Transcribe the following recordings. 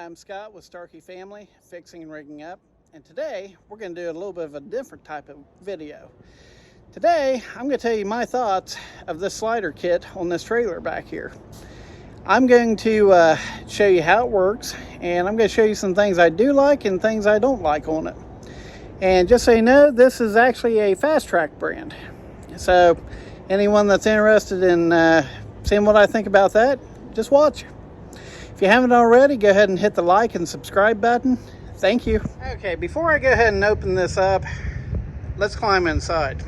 I'm Scott with Starkey Family, Fixing and Rigging Up, and today we're going to do a little bit of a different type of video. Today I'm going to tell you my thoughts of this slider kit on this trailer back here. I'm going to show you how it works, and I'm going to show you some things I do like and things I don't like on it. And just so you know, this is actually a Fastrak brand. So anyone that's interested in seeing what I think about that, just watch. If you haven't already, go ahead and hit the like and subscribe button. Thank you. Okay, before I go ahead and open this up, let's climb inside.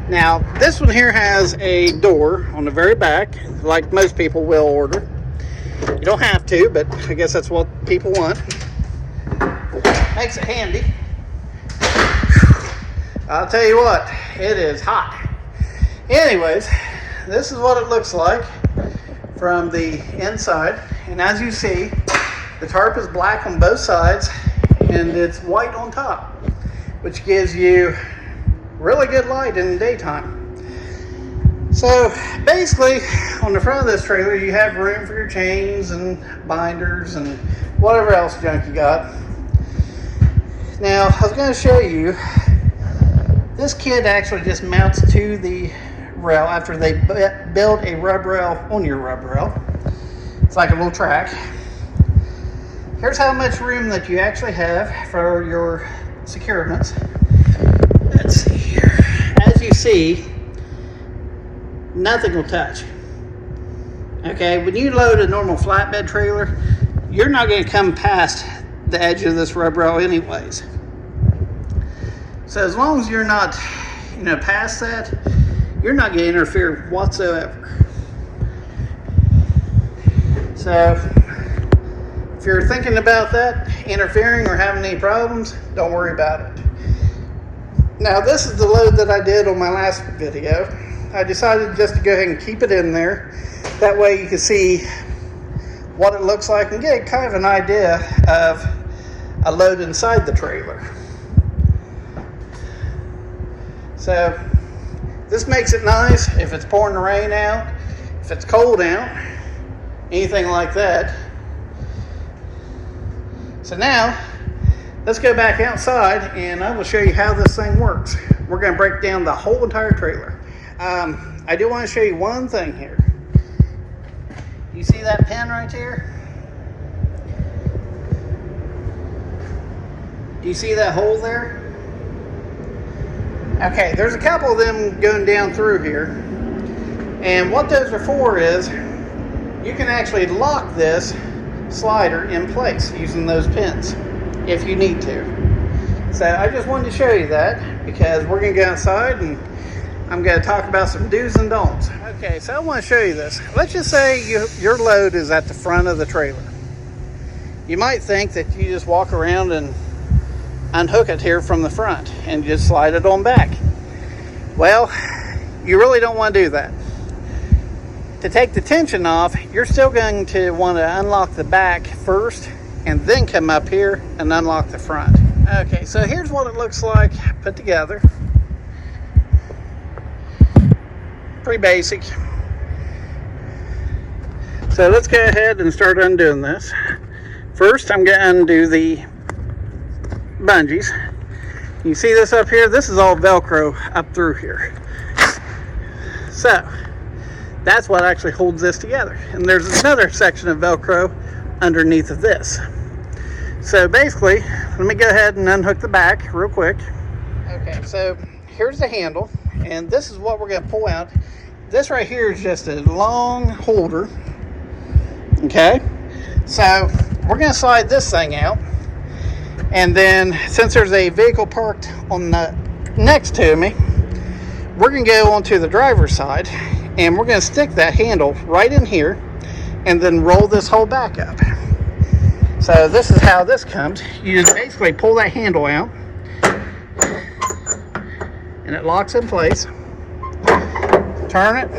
Now, this one here has a door on the very back, like most people will order. You don't have to, but I guess that's what people want. Makes it handy. I'll tell you what, it is hot. Anyways, this is what it looks like from the inside, and as you see, the tarp is black on both sides and it's white on top, which gives you really good light in the daytime. So basically, on the front of this trailer you have room for your chains and binders and whatever else junk you got. Now I was going to show you, this kit actually just mounts to the rail after they build a rub rail on your rub rail. It's like a little track. Here's how much room that you actually have for your securements. Let's see here. As you see, nothing will touch. Okay, when you load a normal flatbed trailer, you're not going to come past the edge of this rub rail anyways. So as long as you're not, past that, you're not going to interfere whatsoever. So if you're thinking about that, interfering or having any problems, don't worry about it. Now this is the load that I did on my last video. I decided just to go ahead and keep it in there. That way you can see what it looks like and get kind of an idea of a load inside the trailer. So this makes it nice if it's pouring the rain out, if it's cold out, anything like that. So now, let's go back outside and I will show you how this thing works. We're going to break down the whole entire trailer. I do want to show you one thing here. You see that pin right here? Do you see that hole there? Okay, there's a couple of them going down through here, and what those are for is you can actually lock this slider in place using those pins if you need to. So I just wanted to show you that because we're going to go outside and I'm going to talk about some do's and don'ts. Okay, so I want to show you this. Let's just say your load is at the front of the trailer. You might think that you just walk around and unhook it here from the front and just slide it on back. Well, you really don't want to do that. To take the tension off, you're still going to want to unlock the back first and then come up here and unlock the front. Okay, so here's what it looks like put together. Pretty basic. So let's go ahead and start undoing this. First, I'm going to undo the bungees. You see this up here? This is all Velcro up through here. So that's what actually holds this together. And there's another section of Velcro underneath of this. So basically, let me go ahead and unhook the back real quick. Okay, so here's the handle, and this is what we're going to pull out. This right here is just a long holder. Okay, so we're going to slide this thing out. And then, since there's a vehicle parked on the next to me, we're going to go onto the driver's side and we're going to stick that handle right in here and then roll this whole back up. So this is how this comes. You just basically pull that handle out and it locks in place. Turn it.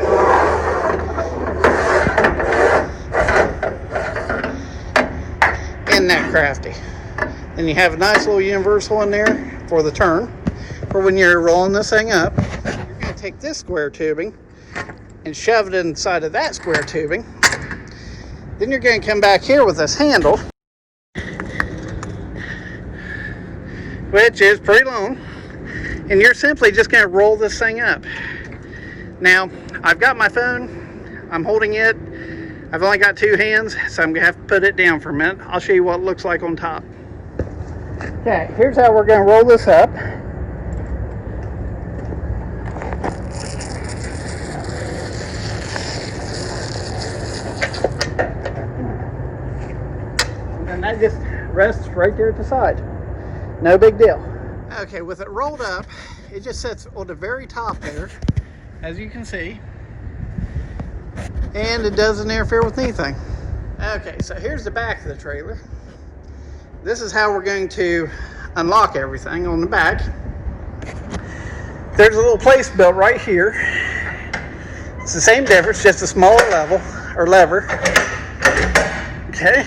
Isn't that crafty? And you have a nice little universal in there for the turn, for when you're rolling this thing up. You're going to take this square tubing and shove it inside of that square tubing. Then you're going to come back here with this handle, which is pretty long, and you're simply just going to roll this thing up. Now, I've got my phone, I'm holding it, I've only got two hands, so I'm going to have to put it down for a minute. I'll show you what it looks like on top. Okay, here's how we're going to roll this up. And that just rests right there at the side. No big deal. Okay, with it rolled up, it just sits on the very top there, as you can see. And it doesn't interfere with anything. Okay, so here's the back of the trailer. This is how we're going to unlock everything on the back. There's a little place built right here. It's the same difference, just a smaller lever. Okay,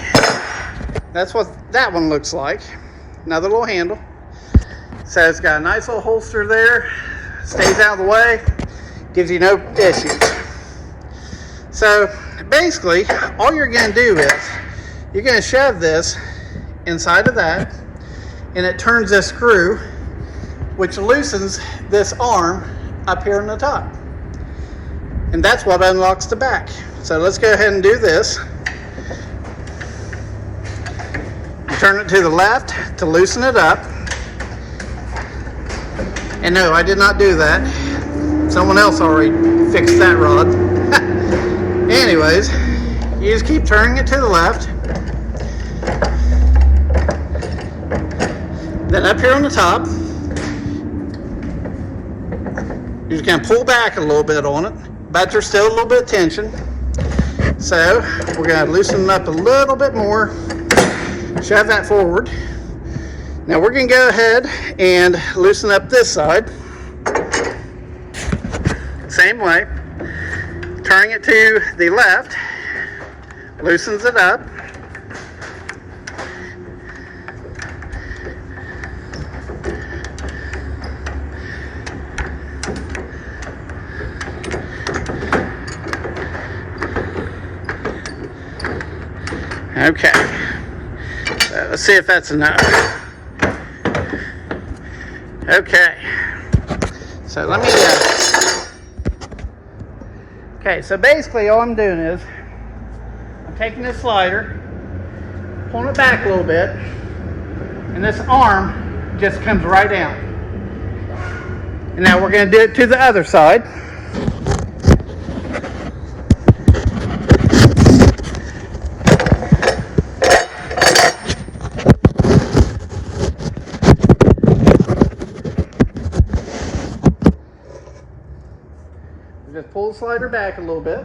that's what that one looks like. Another little handle. So it's got a nice little holster there. Stays out of the way. Gives you no issues. So basically, all you're going to do is you're going to shove this inside of that, and it turns this screw, which loosens this arm up here on the top. And that's what unlocks the back. So let's go ahead and do this. You turn it to the left to loosen it up. And no, I did not do that. Someone else already fixed that rod. Anyways, you just keep turning it to the left. Then up here on the top, you're just going to pull back a little bit on it, but there's still a little bit of tension. So we're going to loosen it up a little bit more, shove that forward. Now we're going to go ahead and loosen up this side. Same way. Turning it to the left, loosens it up. Okay, so let's see if that's enough. Okay, so let me okay, so basically all I'm doing is I'm taking this slider, pulling it back a little bit, and this arm just comes right down. And now we're going to do it to the other side. Just pull the slider back a little bit,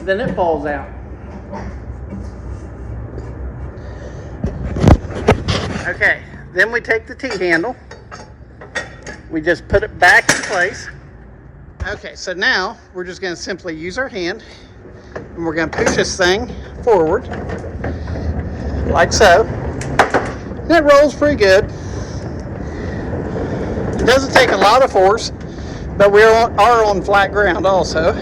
then it falls out. Okay, then we take the T-handle, we just put it back in place. Okay, so now we're just going to simply use our hand, and we're going to push this thing forward, like so. And it rolls pretty good. It doesn't take a lot of force, but we are on flat ground also.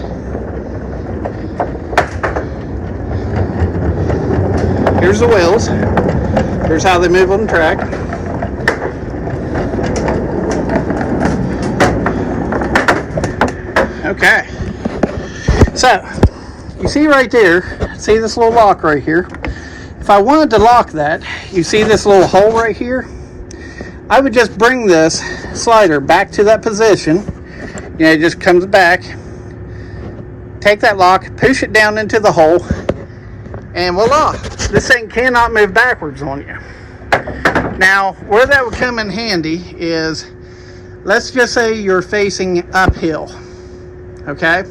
Here's the wheels. Here's how they move on the track. Okay. So, you see right there, see this little lock right here? If I wanted to lock that, you see this little hole right here? I would just bring this slider back to that position. You know, it just comes back, take that lock, push it down into the hole, and voila, this thing cannot move backwards on you. Now, where that would come in handy is, let's just say you're facing uphill, okay?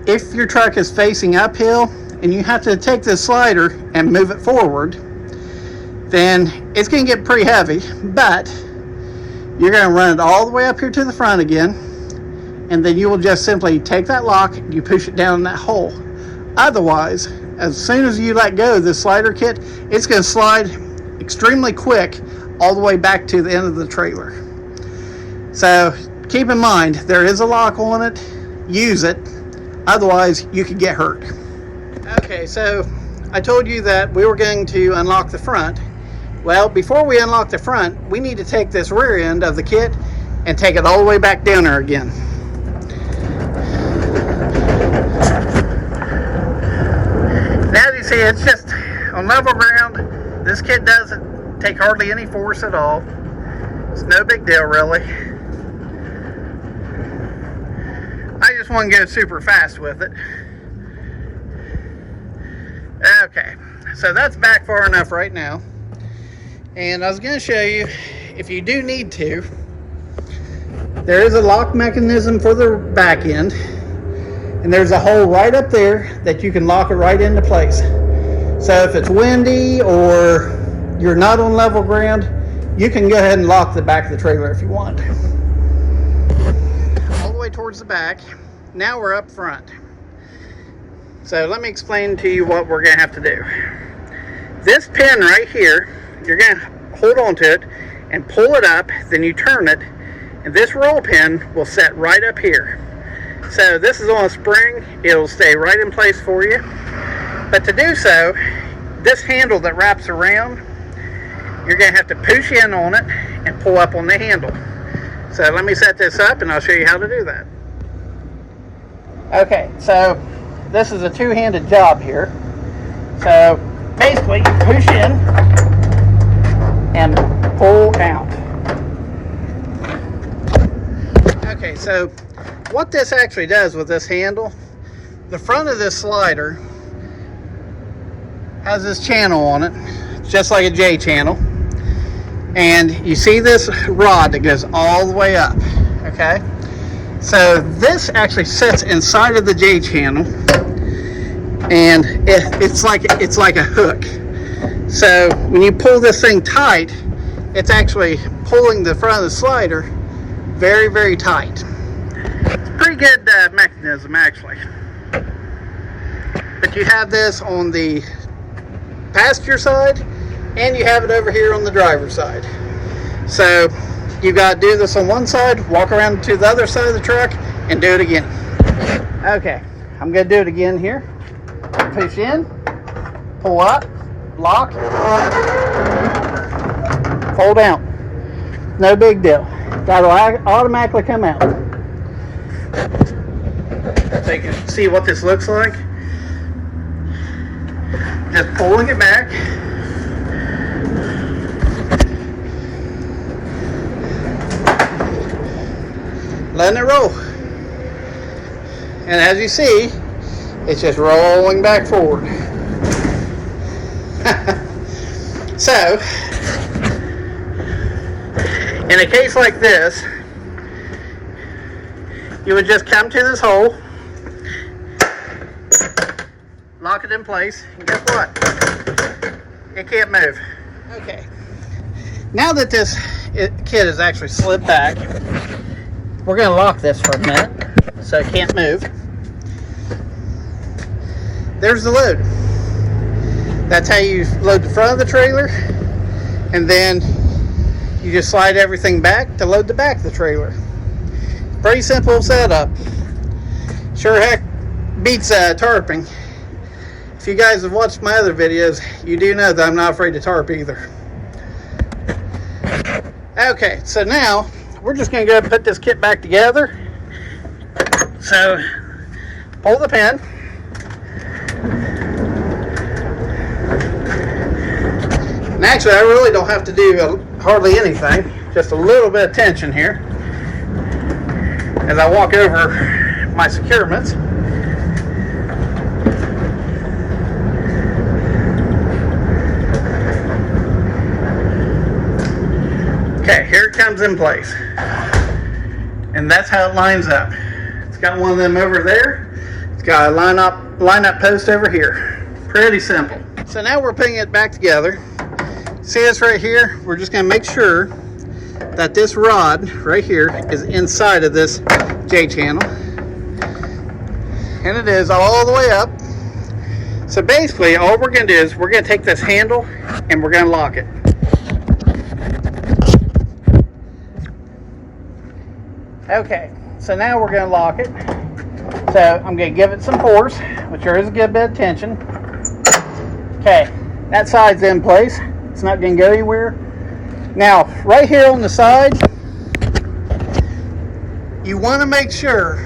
If your truck is facing uphill and you have to take this slider and move it forward, then it's going to get pretty heavy, but you're going to run it all the way up here to the front again, and then you will just simply take that lock, you push it down in that hole. Otherwise, as soon as you let go of this slider kit, it's going to slide extremely quick all the way back to the end of the trailer. So keep in mind, there is a lock on it. Use it. Otherwise, you could get hurt. Okay, so I told you that we were going to unlock the front. Well, before we unlock the front, we need to take this rear end of the kit and take it all the way back down there again. Now, as you see, it's just on level ground. This kit doesn't take hardly any force at all. It's no big deal, really. I just want to go super fast with it. Okay, so that's back far enough right now. And I was going to show you, if you do need to, there is a lock mechanism for the back end. And there's a hole right up there that you can lock it right into place. So if it's windy or you're not on level ground, you can go ahead and lock the back of the trailer if you want. All the way towards the back. Now we're up front. So let me explain to you what we're going to have to do. This pin right here, you're going to hold on to it and pull it up, then you turn it, and this roll pin will set right up here. So this is on a spring, it'll stay right in place for you. But to do so, this handle that wraps around, you're going to have to push in on it and pull up on the handle. So let me set this up and I'll show you how to do that. Okay, so this is a two-handed job here. So basically you push in and pull out. Okay, so what this actually does with this handle, the front of this slider has this channel on it, just like a J channel. And you see this rod that goes all the way up, okay? So this actually sits inside of the J channel, and it's like a hook. So when you pull this thing tight, it's actually pulling the front of the slider very, very tight. It's a pretty good mechanism, actually. But you have this on the passenger side, and you have it over here on the driver's side. So you got to do this on one side, walk around to the other side of the truck, and do it again. Okay, I'm going to do it again here. Push in, pull up, lock, fold out. No big deal. That'll automatically come out. So you can see what this looks like. Just pulling it back. Letting it roll. And as you see, it's just rolling back forward. So, in a case like this, you would just come to this hole, lock it in place, and guess what? It can't move. Okay. Now that this kit is actually slid back, we're going to lock this for a minute so it can't move. There's the load. That's how you load the front of the trailer, and then you just slide everything back to load the back of the trailer. Pretty simple setup. Sure heck beats tarping. If you guys have watched my other videos, you do know that I'm not afraid to tarp either. Okay, so now we're just going to go put this kit back together. So pull the pin. And actually, I really don't have to do hardly anything. Just a little bit of tension here as I walk over my securements. Okay, here it comes in place. And that's how it lines up. It's got one of them over there. It's got a line up post over here. Pretty simple. So now we're putting it back together. See this right here? We're just going to make sure that this rod right here is inside of this J channel. And it is all the way up. So basically all we're going to do is we're going to take this handle and we're going to lock it. Okay, so now we're going to lock it. So I'm going to give it some force, which there is a good bit of tension. Okay, that side's in place. It's not going to go anywhere. Now, right here on the side, you want to make sure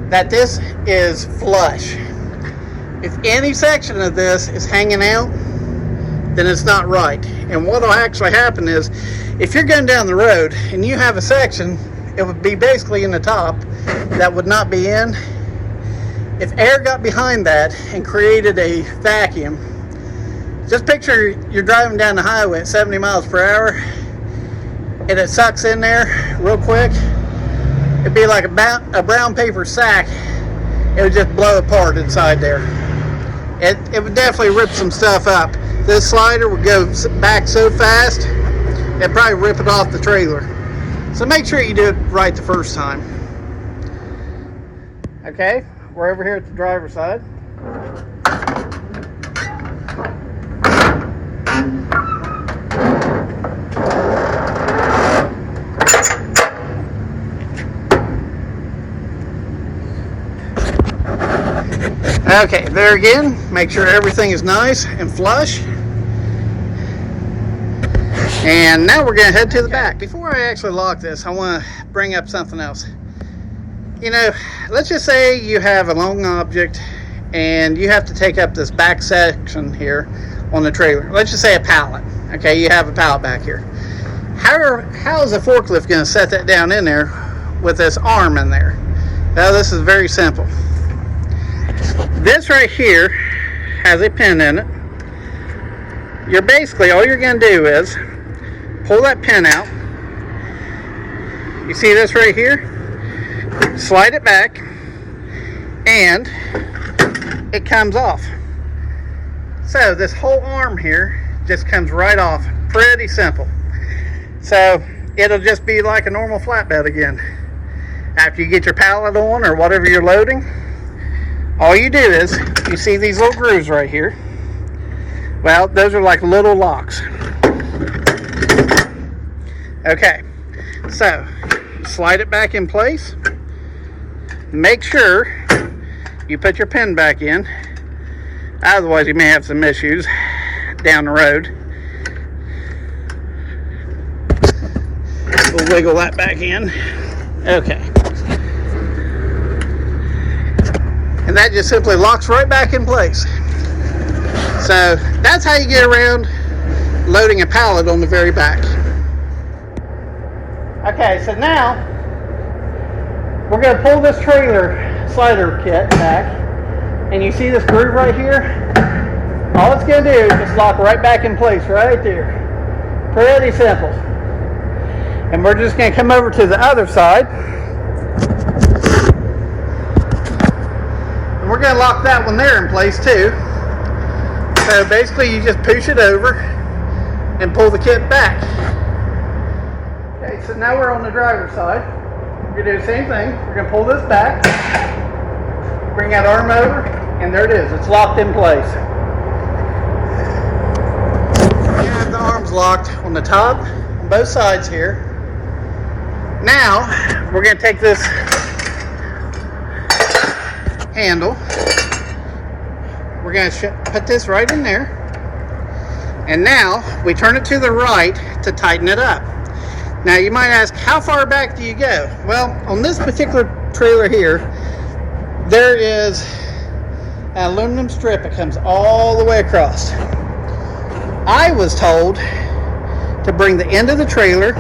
that this is flush. If any section of this is hanging out, then it's not right. And what will actually happen is, if you're going down the road and you have a section, it would be basically in the top that would not be in. If air got behind that and created a vacuum, just picture you're driving down the highway at 70 miles per hour and it sucks in there real quick. It'd be like a brown paper sack. It would just blow apart inside there. It would definitely rip some stuff up. This slider would go back so fast, it'd probably rip it off the trailer. So make sure you do it right the first time. Okay, we're over here at the driver's side. Okay, there again, make sure everything is nice and flush. And now we're going to head to the back. Before I actually lock this, I want to bring up something else. You know, let's just say you have a long object and you have to take up this back section here on the trailer. Let's just say a pallet. Okay, you have a pallet back here. How is a forklift going to set that down in there with this arm in there? Well, this is very simple. This right here has a pin in it. All you're going to do is pull that pin out. You see this right here? Slide it back and it comes off. So this whole arm here just comes right off. Pretty simple. So it'll just be like a normal flatbed again. After you get your pallet on or whatever you're loading, all you do is, you see these little grooves right here? Well, those are like little locks. Okay, so slide it back in place. Make sure you put your pin back in. Otherwise, you may have some issues down the road. We'll wiggle that back in. Okay. And that just simply locks right back in place. So that's how you get around loading a pallet on the very back. Okay, so now we're going to pull this trailer slider kit back, and you see this groove right here? All it's going to do is just lock right back in place right there. Pretty simple. And we're just going to come over to the other side. And we're going to lock that one there in place too. So basically you just push it over and pull the kit back. Okay, so now we're on the driver's side. We're going to do the same thing. We're going to pull this back, bring that arm over, and there it is. It's locked in place. You have the arms locked on the top, on both sides here. Now, we're going to take this handle. We're going to put this right in there. And now, we turn it to the right to tighten it up. Now, you might ask, how far back do you go? Well, on this particular trailer here, there is an aluminum strip that comes all the way across. I was told to bring the end of the trailer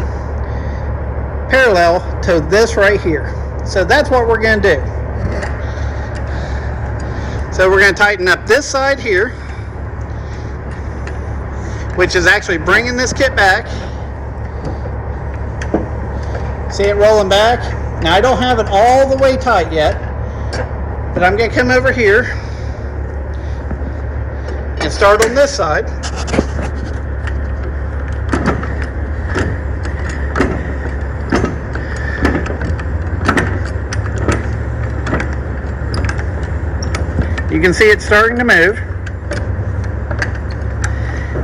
parallel to this right here. So that's what we're going to do. So we're going to tighten up this side here, which is actually bringing this kit back. See it rolling back? Now I don't have it all the way tight yet, but I'm going to come over here and start on this side. You can see it's starting to move.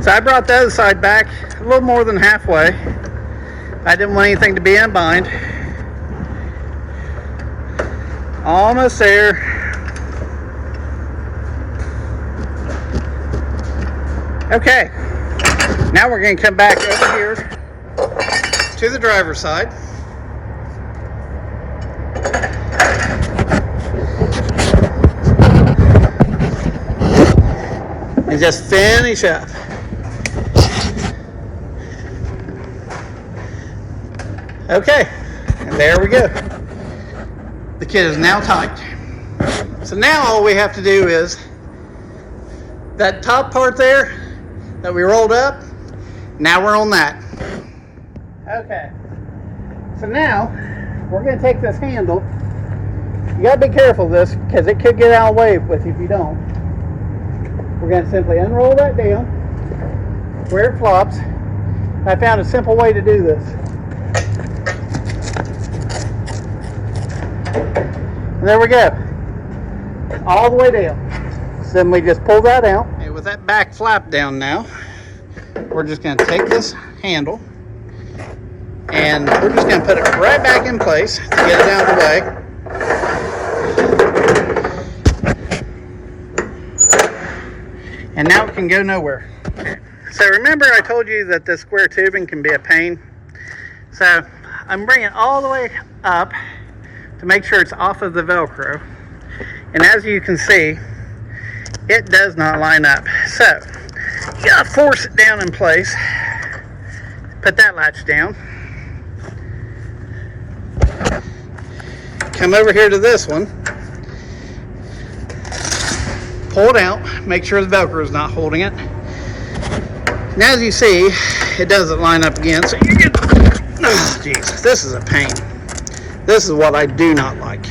So I brought the other side back a little more than halfway. I didn't want anything to be in a bind. Almost there. Okay, now we're going to come back over here to the driver's side. And just finish up. Okay, and there we go. The kit is now tight. So now all we have to do is that top part there that we rolled up, now we're on that. Okay, so now we're going to take this handle. You got to be careful of this because it could get out of the way with you if you don't. We're going to simply unroll that down where it flops. I found a simple way to do this. And there we go. All the way down. So then we just pull that out. Okay, with that back flap down now, we're just going to take this handle and we're just going to put it right back in place to get it out of the way. And now it can go nowhere. So remember I told you that this square tubing can be a pain. So I'm bringing it all the way up to make sure it's off of the Velcro. And as you can see, it does not line up. So you gotta force it down in place. Put that latch down. Come over here to this one. Pull it out, make sure the Velcro is not holding it. And as you see, it doesn't line up again, so you get, oh Jesus, this is a pain. This is what I do not like.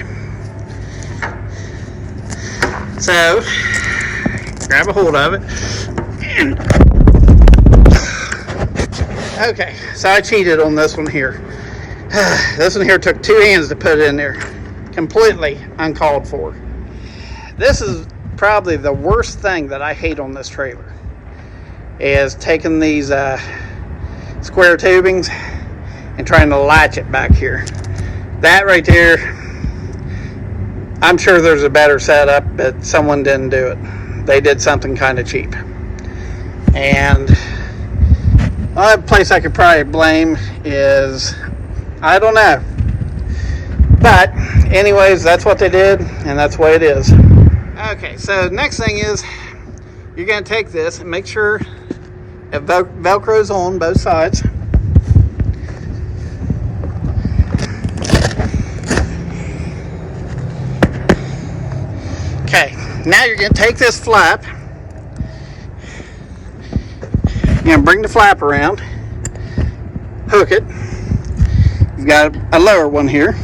So, grab a hold of it. And, okay, so I cheated on this one here. This one here took 2 hands to put it in there. Completely uncalled for. This is probably the worst thing that I hate on this trailer is taking these square tubings and trying to latch it back here. That right there, I'm sure there's a better setup, but someone didn't do it. They did something kind of cheap. And a place I could probably blame is, I don't know. But anyways, that's what they did, and that's the way it is. Okay, so next thing is you're going to take this and make sure it Velcro's on both sides. Okay, now you're going to take this flap. You're going to bring the flap around, hook it. You've got a lower one here.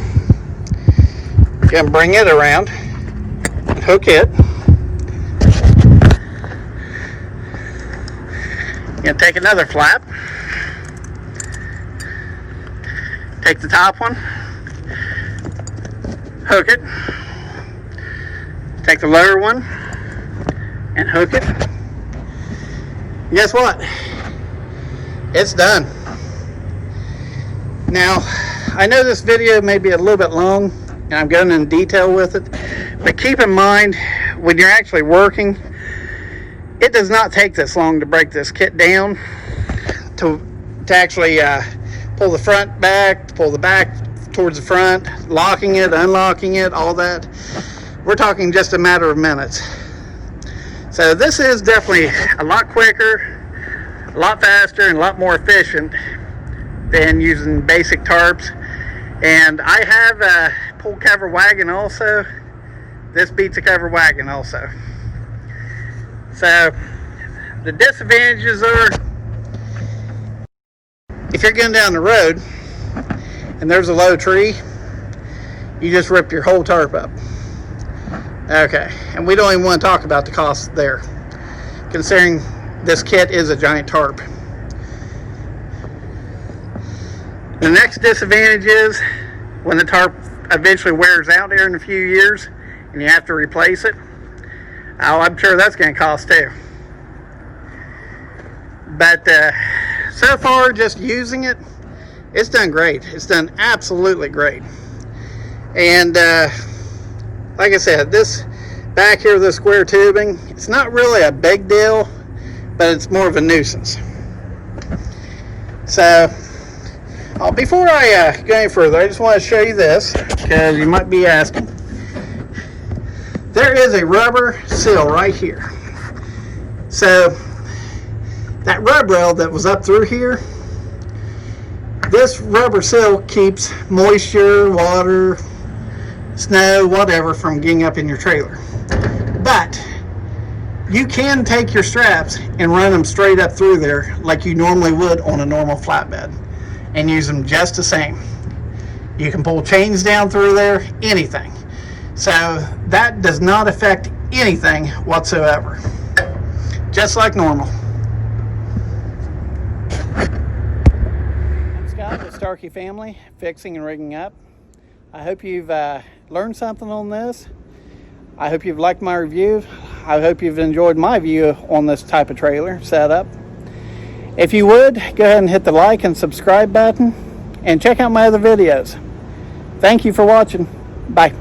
You're going to bring it around. Hook it. You're going to take another flap. Take the top one. Hook it. Take the lower one and hook it. Guess what? It's done. Now, I know this video may be a little bit long and I'm going in detail with it. But keep in mind, when you're actually working, it does not take this long to break this kit down to actually pull the front back, pull the back towards the front, locking it, unlocking it, all that. We're talking just a matter of minutes. So this is definitely a lot quicker, a lot faster, and a lot more efficient than using basic tarps. And I have a pull cover wagon also. This beats a cover wagon also. So the disadvantages are, if you're going down the road and there's a low tree, you just rip your whole tarp up. Okay, and we don't even want to talk about the cost there, considering this kit is a giant tarp. The next disadvantage is when the tarp eventually wears out here in a few years and you have to replace it. Oh, I'm sure that's going to cost too. But so far, just using it, it's done great. It's done absolutely great. And like I said, this back here, the square tubing, it's not really a big deal, but it's more of a nuisance. So before I go any further, I just want to show you this, because you might be asking. There is a rubber seal right here. So that rub rail that was up through here, this rubber seal keeps moisture, water, snow, whatever from getting up in your trailer. But you can take your straps and run them straight up through there like you normally would on a normal flatbed and use them just the same. You can pull chains down through there, anything. So that does not affect anything whatsoever. Just like normal. I'm Scott with Starkey Family, fixing and rigging up. I hope you've learned something on this. I hope you've liked my review. I hope you've enjoyed my view on this type of trailer setup. If you would, go ahead and hit the like and subscribe button and check out my other videos. Thank you for watching. Bye.